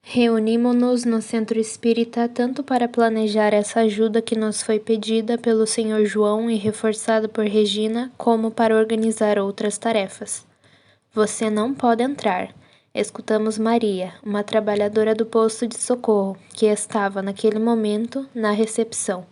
Reunimo-nos no centro espírita tanto para planejar essa ajuda que nos foi pedida pelo Sr. João e reforçada por Regina, como para organizar outras tarefas. Você não pode entrar. Escutamos Maria, uma trabalhadora do posto de socorro, que estava, naquele momento, na recepção.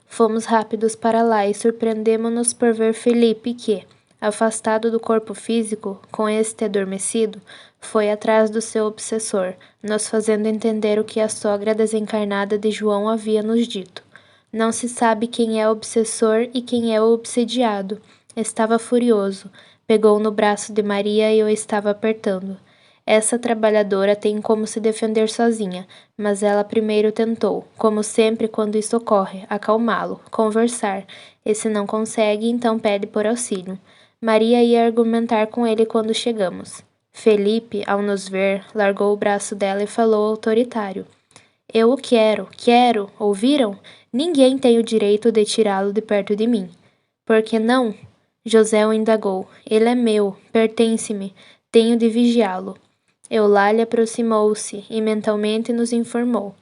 Fomos rápidos para lá e surpreendemo-nos por ver Felipe que, afastado do corpo físico, com este adormecido, foi atrás do seu obsessor, nos fazendo entender o que a sogra desencarnada de João havia nos dito. Não se sabe quem é o obsessor e quem é o obsediado. Estava furioso, pegou no braço de Maria e o estava apertando. Essa trabalhadora tem como se defender sozinha, mas ela primeiro tentou, como sempre quando isso ocorre, acalmá-lo, conversar, e se não consegue, então pede por auxílio. Maria ia argumentar com ele quando chegamos. Felipe, ao nos ver, largou o braço dela e falou autoritário. Eu o quero, ouviram? Ninguém tem o direito de tirá-lo de perto de mim. Por que não? José o indagou. Ele é meu, pertence-me, tenho de vigiá-lo. Eulália aproximou-se e mentalmente nos informou.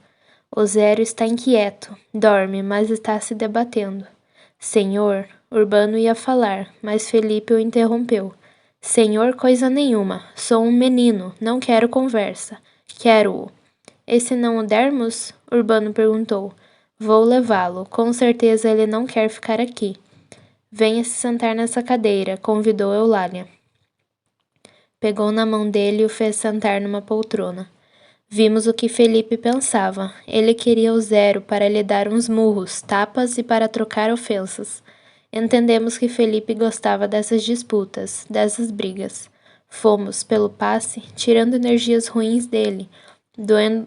O Zero está inquieto, dorme, mas está se debatendo. Senhor, Urbano ia falar, mas Felipe o interrompeu. Senhor coisa nenhuma, sou um menino, não quero conversa. Quero-o. E se não o dermos? Urbano perguntou. Vou levá-lo, com certeza ele não quer ficar aqui. Venha se sentar nessa cadeira, convidou Eulália. Pegou na mão dele e o fez sentar numa poltrona. Vimos o que Felipe pensava. Ele queria o Zero para lhe dar uns murros, tapas e para trocar ofensas. Entendemos que Felipe gostava dessas disputas, dessas brigas. Fomos, pelo passe, tirando energias ruins dele,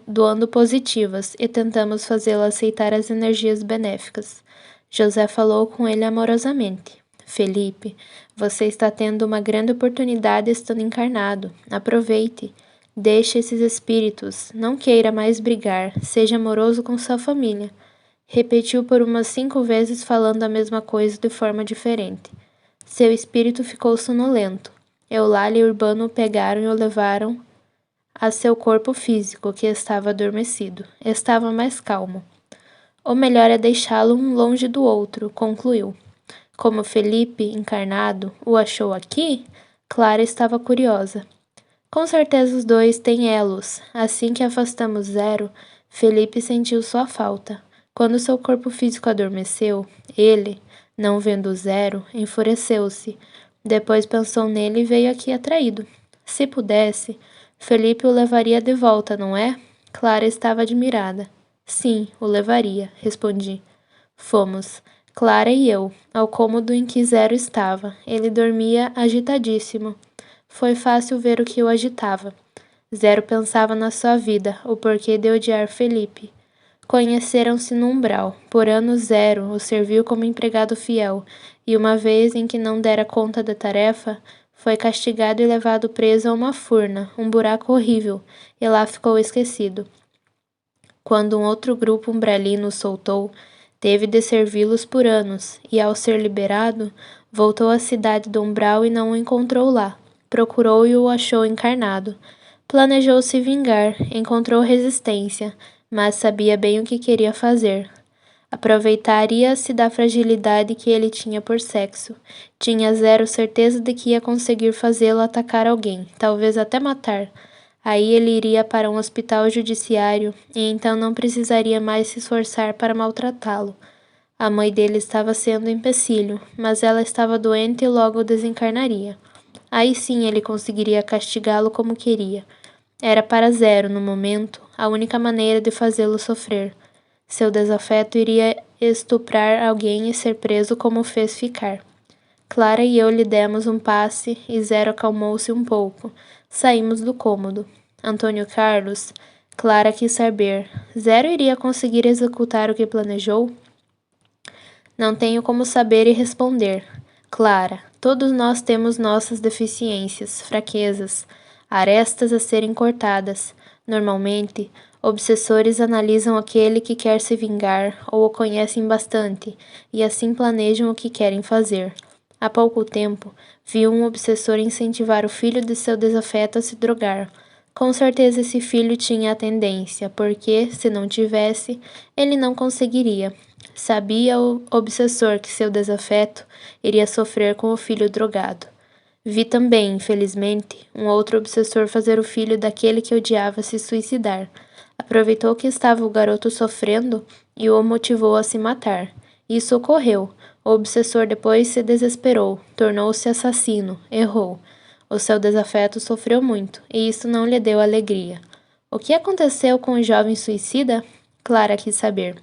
doando positivas e tentamos fazê-lo aceitar as energias benéficas. José falou com ele amorosamente. Felipe, você está tendo uma grande oportunidade estando encarnado. Aproveite. Deixe esses espíritos. Não queira mais brigar. Seja amoroso com sua família. Repetiu por umas 5 vezes falando a mesma coisa de forma diferente. Seu espírito ficou sonolento. Eulália e Urbano o pegaram e o levaram a seu corpo físico, que estava adormecido. Estava mais calmo. O melhor é deixá-lo um longe do outro, concluiu. Como Felipe, encarnado, o achou aqui? Clara estava curiosa. Com certeza os dois têm elos. Assim que afastamos Zero, Felipe sentiu sua falta. Quando seu corpo físico adormeceu, ele, não vendo Zero, enfureceu-se. Depois pensou nele e veio aqui atraído. Se pudesse, Felipe o levaria de volta, não é? Clara estava admirada. Sim, o levaria, respondi. Fomos, Clara e eu, ao cômodo em que Zero estava. Ele dormia agitadíssimo. Foi fácil ver o que o agitava. Zero pensava na sua vida, o porquê de odiar Felipe. Conheceram-se no umbral. Por anos Zero o serviu como empregado fiel, e uma vez em que não dera conta da tarefa, foi castigado e levado preso a uma furna, um buraco horrível, e lá ficou esquecido. Quando um outro grupo umbralino o soltou, teve de servi-los por anos, e ao ser liberado, voltou à cidade do umbral e não o encontrou lá. Procurou e o achou encarnado. Planejou se vingar, encontrou resistência, mas sabia bem o que queria fazer. Aproveitaria-se da fragilidade que ele tinha por sexo. Tinha Zero certeza de que ia conseguir fazê-lo atacar alguém, talvez até matar. Aí ele iria para um hospital judiciário e então não precisaria mais se esforçar para maltratá-lo. A mãe dele estava sendo empecilho, mas ela estava doente e logo desencarnaria. Aí sim ele conseguiria castigá-lo como queria. Era para Zero, no momento, a única maneira de fazê-lo sofrer. Seu desafeto iria estuprar alguém e ser preso como o fez ficar. Clara e eu lhe demos um passe e Zero acalmou-se um pouco. Saímos do cômodo. Antônio Carlos, Clara quis saber. Zero iria conseguir executar o que planejou? Não tenho como saber e responder. Clara, todos nós temos nossas deficiências, fraquezas, arestas a serem cortadas. Normalmente, obsessores analisam aquele que quer se vingar ou o conhecem bastante e assim planejam o que querem fazer. Há pouco tempo, vi um obsessor incentivar o filho de seu desafeto a se drogar. Com certeza esse filho tinha a tendência, porque, se não tivesse, ele não conseguiria. Sabia o obsessor que seu desafeto iria sofrer com o filho drogado. Vi também, infelizmente, um outro obsessor fazer o filho daquele que odiava se suicidar. Aproveitou que estava o garoto sofrendo e o motivou a se matar. Isso ocorreu. O obsessor depois se desesperou, tornou-se assassino, errou. O seu desafeto sofreu muito, e isso não lhe deu alegria. O que aconteceu com o jovem suicida? Clara quis saber.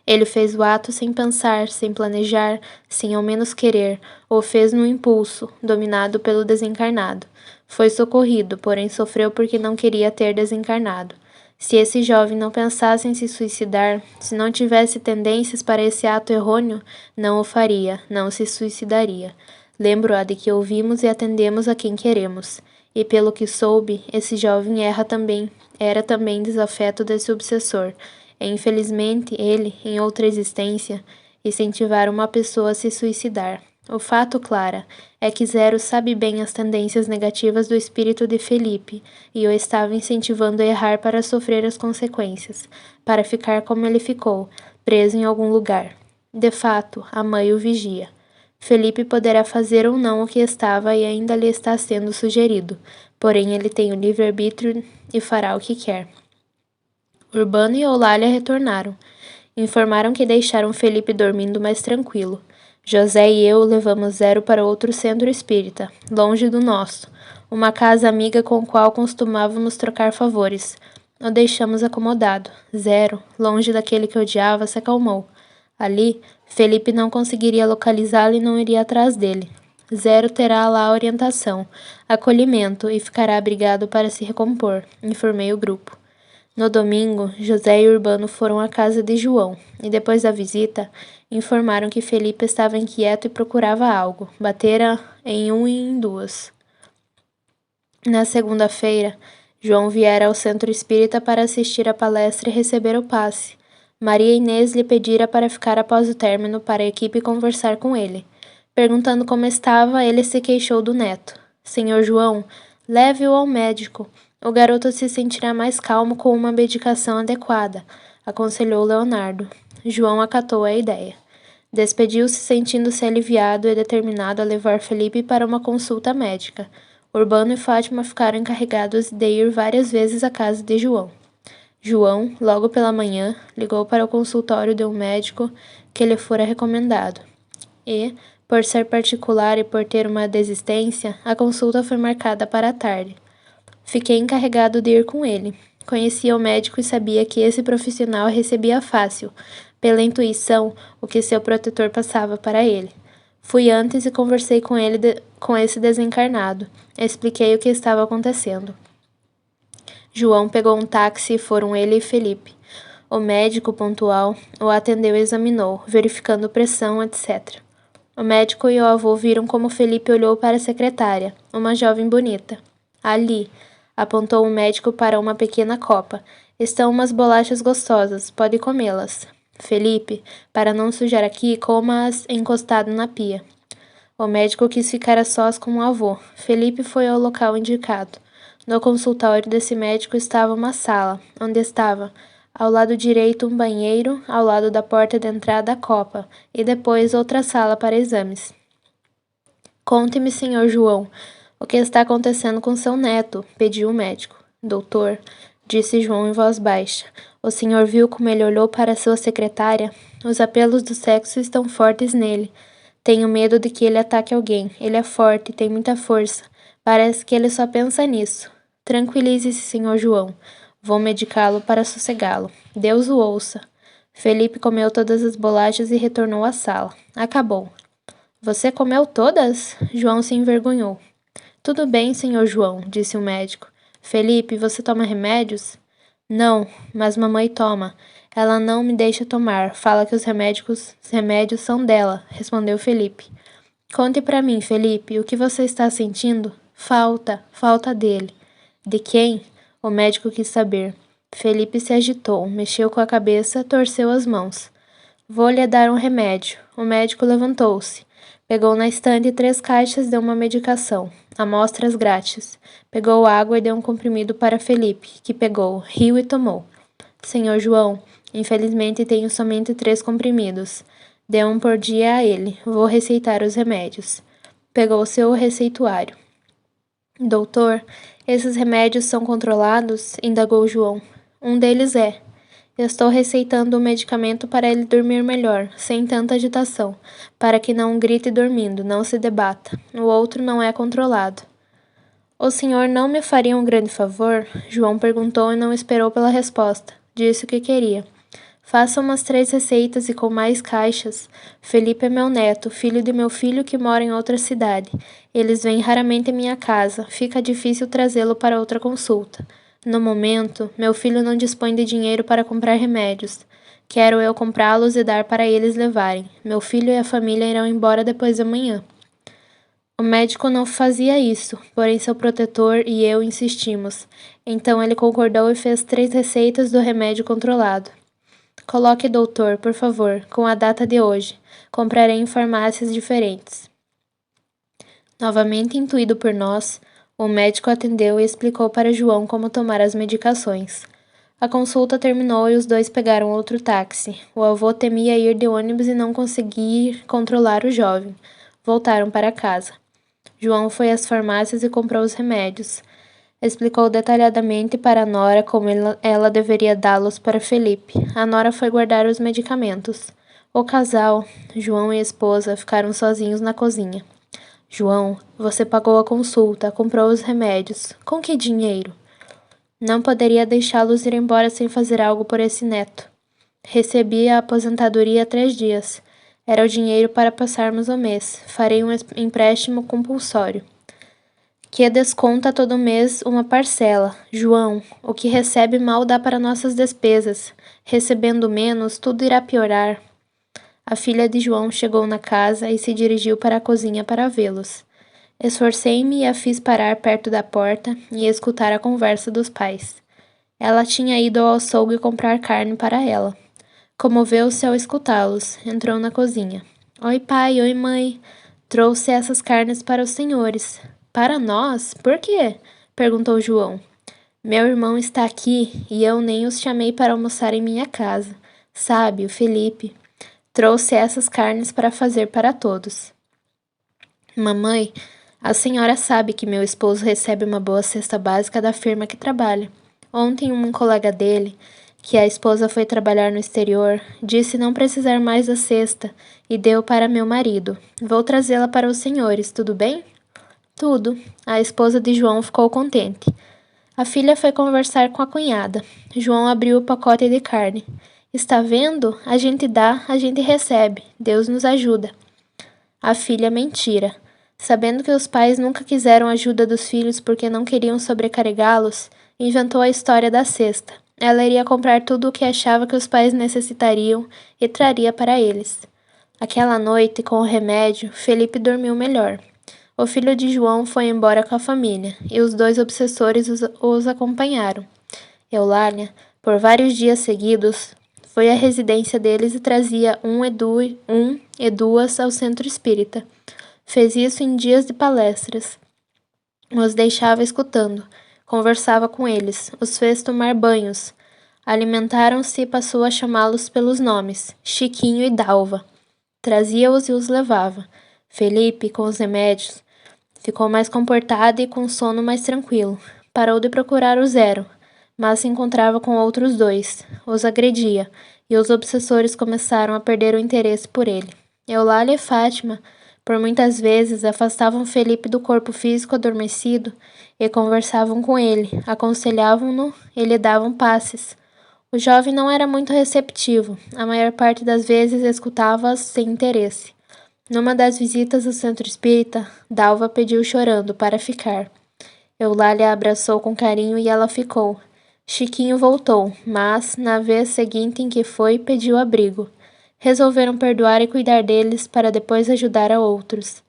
Ele fez o ato sem pensar, sem planejar, sem ao menos querer, ou fez no impulso, dominado pelo desencarnado. Foi socorrido, porém sofreu porque não queria ter desencarnado. Se esse jovem não pensasse em se suicidar, se não tivesse tendências para esse ato errôneo, não o faria, não se suicidaria. Lembro-a de que ouvimos e atendemos a quem queremos. E pelo que soube, esse jovem era também desafeto desse obsessor. E, infelizmente, ele, em outra existência, incentivara uma pessoa a se suicidar. O fato, Clara, é que Zero sabe bem as tendências negativas do espírito de Felipe e o estava incentivando a errar para sofrer as consequências, para ficar como ele ficou, preso em algum lugar. De fato, a mãe o vigia. Felipe poderá fazer ou não o que estava e ainda lhe está sendo sugerido, porém ele tem o livre-arbítrio e fará o que quer. Urbano e Eulália retornaram. Informaram que deixaram Felipe dormindo mais tranquilo. José e eu levamos Zero para outro centro espírita, longe do nosso, uma casa amiga com a qual costumávamos trocar favores. O deixamos acomodado. Zero, longe daquele que odiava, se acalmou. Ali, Felipe não conseguiria localizá-lo e não iria atrás dele. Zero terá lá orientação, acolhimento e ficará abrigado para se recompor, informei o grupo. No domingo, José e Urbano foram à casa de João, e depois da visita, informaram que Felipe estava inquieto e procurava algo. Batera em um e em duas. Na segunda-feira, João viera ao centro espírita para assistir à palestra e receber o passe. Maria Inês lhe pedira para ficar após o término para a equipe conversar com ele. Perguntando como estava, ele se queixou do neto. Senhor João, leve-o ao médico. O garoto se sentirá mais calmo com uma medicação adequada, aconselhou Leonardo. João acatou a ideia. Despediu-se sentindo-se aliviado e determinado a levar Felipe para uma consulta médica. Urbano e Fátima ficaram encarregados de ir várias vezes à casa de João. João, logo pela manhã, ligou para o consultório de um médico que lhe fora recomendado. E, por ser particular e por ter uma desistência, a consulta foi marcada para a tarde. Fiquei encarregado de ir com ele. Conhecia o médico e sabia que esse profissional recebia fácil, pela intuição, o que seu protetor passava para ele. Fui antes e conversei com ele com esse desencarnado. Expliquei o que estava acontecendo. João pegou um táxi e foram ele e Felipe. O médico, pontual, o atendeu e examinou, verificando pressão, etc. O médico e o avô viram como Felipe olhou para a secretária, uma jovem bonita. Ali, apontou o médico para uma pequena copa. Estão umas bolachas gostosas, pode comê-las. Felipe, para não sujar aqui, coma-as encostado na pia. O médico quis ficar a sós com o avô. Felipe foi ao local indicado. No consultório desse médico estava uma sala, onde estava, ao lado direito, um banheiro, ao lado da porta de entrada a copa, e depois outra sala para exames. Conte-me, senhor João, o que está acontecendo com seu neto? Pediu o médico. Doutor, disse João em voz baixa, o senhor viu como ele olhou para sua secretária? Os apelos do sexo estão fortes nele. Tenho medo de que ele ataque alguém. Ele é forte, tem muita força. Parece que ele só pensa nisso. Tranquilize-se, senhor João. Vou medicá-lo para sossegá-lo. Deus o ouça. Felipe comeu todas as bolachas e retornou à sala. Acabou. Você comeu todas? João se envergonhou. Tudo bem, senhor João, disse o médico. Felipe, você toma remédios? Não, mas mamãe toma. Ela não me deixa tomar. Fala que os remédios são dela, respondeu Felipe. Conte para mim, Felipe, o que você está sentindo? Falta dele. De quem? O médico quis saber. Felipe se agitou, mexeu com a cabeça, torceu as mãos. Vou lhe dar um remédio. O médico levantou-se. Pegou na estante 3 caixas e deu uma medicação, amostras grátis. Pegou água e deu um comprimido para Felipe, que pegou, riu e tomou. Senhor João, infelizmente tenho somente 3 comprimidos. Dê um por dia a ele. Vou receitar os remédios. Pegou seu receituário. Doutor, esses remédios são controlados? Indagou João. Um deles é. Estou receitando um medicamento para ele dormir melhor, sem tanta agitação, para que não grite dormindo, não se debata. O outro não é controlado. O senhor não me faria um grande favor? João perguntou e não esperou pela resposta. Disse o que queria. Faça umas 3 receitas e com mais caixas. Felipe é meu neto, filho de meu filho que mora em outra cidade. Eles vêm raramente à minha casa. Fica difícil trazê-lo para outra consulta. No momento, meu filho não dispõe de dinheiro para comprar remédios. Quero eu comprá-los e dar para eles levarem. Meu filho e a família irão embora depois de amanhã. O médico não fazia isso, porém seu protetor e eu insistimos. Então ele concordou e fez 3 receitas do remédio controlado. Coloque doutor, por favor, com a data de hoje. Comprarei em farmácias diferentes. Novamente intuído por nós, o médico atendeu e explicou para João como tomar as medicações. A consulta terminou e os dois pegaram outro táxi. O avô temia ir de ônibus e não conseguir controlar o jovem. Voltaram para casa. João foi às farmácias e comprou os remédios. Explicou detalhadamente para a Nora como ela deveria dá-los para Felipe. A Nora foi guardar os medicamentos. O casal, João e a esposa, ficaram sozinhos na cozinha. João, você pagou a consulta, comprou os remédios. Com que dinheiro? Não poderia deixá-los ir embora sem fazer algo por esse neto. Recebi a aposentadoria há 3 dias. Era o dinheiro para passarmos o mês. Farei um empréstimo compulsório, que desconta todo mês uma parcela. João, o que recebe mal dá para nossas despesas. Recebendo menos, tudo irá piorar. A filha de João chegou na casa e se dirigiu para a cozinha para vê-los. Esforcei-me e a fiz parar perto da porta e escutar a conversa dos pais. Ela tinha ido ao açougue comprar carne para ela. Comoveu-se ao escutá-los. Entrou na cozinha. Oi, pai, oi, mãe. Trouxe essas carnes para os senhores. Para nós? Por quê? Perguntou João. Meu irmão está aqui e eu nem os chamei para almoçar em minha casa. Sabe, o Felipe. Trouxe essas carnes para fazer para todos. Mamãe, a senhora sabe que meu esposo recebe uma boa cesta básica da firma que trabalha. Ontem um colega dele, que a esposa foi trabalhar no exterior, disse não precisar mais da cesta e deu para meu marido. Vou trazê-la para os senhores, tudo bem? Tudo. A esposa de João ficou contente. A filha foi conversar com a cunhada. João abriu o pacote de carne. Está vendo? A gente dá, a gente recebe. Deus nos ajuda. A filha mentira. Sabendo que os pais nunca quiseram a ajuda dos filhos porque não queriam sobrecarregá-los, inventou a história da cesta. Ela iria comprar tudo o que achava que os pais necessitariam e traria para eles. Aquela noite, com o remédio, Felipe dormiu melhor. O filho de João foi embora com a família, e os 2 obsessores os acompanharam. Eulália, por vários dias seguidos, foi à residência deles e trazia um e duas ao centro espírita. Fez isso em dias de palestras. Os deixava escutando, conversava com eles, os fez tomar banhos. Alimentaram-se e passou a chamá-los pelos nomes, Chiquinho e Dalva. Trazia-os e os levava. Felipe, com os remédios, ficou mais comportado e com sono mais tranquilo. Parou de procurar o Zero, mas se encontrava com outros 2. Os agredia, e os obsessores começaram a perder o interesse por ele. Eulália e Fátima, por muitas vezes, afastavam Felipe do corpo físico adormecido e conversavam com ele, aconselhavam-no e lhe davam passes. O jovem não era muito receptivo, a maior parte das vezes escutava-as sem interesse. Numa das visitas ao centro espírita, Dalva pediu chorando para ficar. Eulália a abraçou com carinho e ela ficou. Chiquinho voltou, mas, na vez seguinte em que foi, pediu abrigo. Resolveram perdoar e cuidar deles para depois ajudar a outros.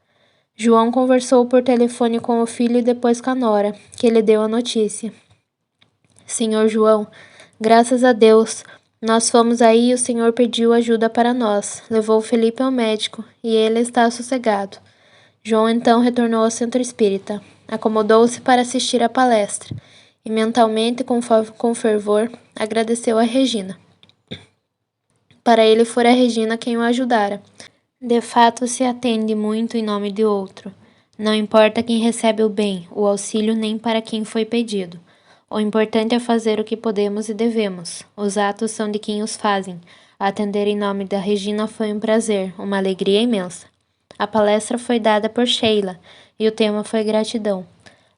João conversou por telefone com o filho e depois com a nora, que lhe deu a notícia. Senhor João, graças a Deus, Nós fomos aí e o Senhor pediu ajuda para nós. Levou Felipe ao médico e ele está sossegado. João então retornou ao centro espírita. Acomodou-se para assistir à palestra e mentalmente, com fervor, agradeceu a Regina. Para ele fora a Regina quem o ajudara. De fato, se atende muito em nome de outro. Não importa quem recebe o bem, o auxílio, nem para quem foi pedido. O importante é fazer o que podemos e devemos. Os atos são de quem os fazem. Atender em nome da Regina foi um prazer, uma alegria imensa. A palestra foi dada por Sheila e o tema foi gratidão.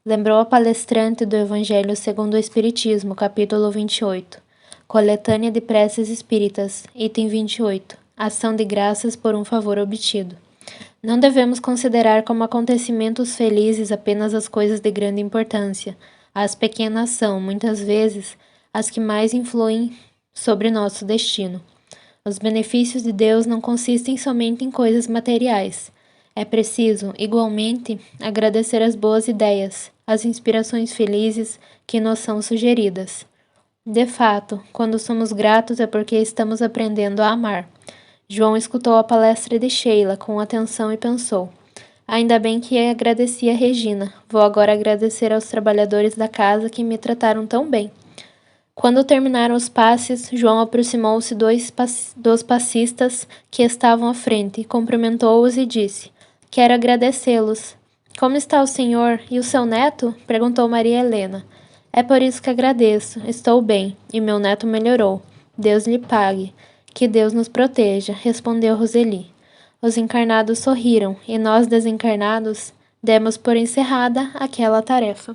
Lembrou a palestrante do Evangelho segundo o Espiritismo, capítulo 28. Coletânea de preces espíritas, item 28. Ação de graças por um favor obtido. Não devemos considerar como acontecimentos felizes apenas as coisas de grande importância. As pequenas são, muitas vezes, as que mais influem sobre nosso destino. Os benefícios de Deus não consistem somente em coisas materiais. É preciso, igualmente, agradecer as boas ideias, as inspirações felizes que nos são sugeridas. De fato, quando somos gratos é porque estamos aprendendo a amar. João escutou a palestra de Sheila com atenção e pensou: ainda bem que agradeci a Regina. Vou agora agradecer aos trabalhadores da casa que me trataram tão bem. Quando terminaram os passes, João aproximou-se dos passistas que estavam à frente, cumprimentou-os e disse: quero agradecê-los. Como está o senhor e o seu neto? Perguntou Maria Helena. É por isso que agradeço. Estou bem, e meu neto melhorou. Deus lhe pague. Que Deus nos proteja, respondeu Roseli. Os encarnados sorriram, e nós, desencarnados, demos por encerrada aquela tarefa.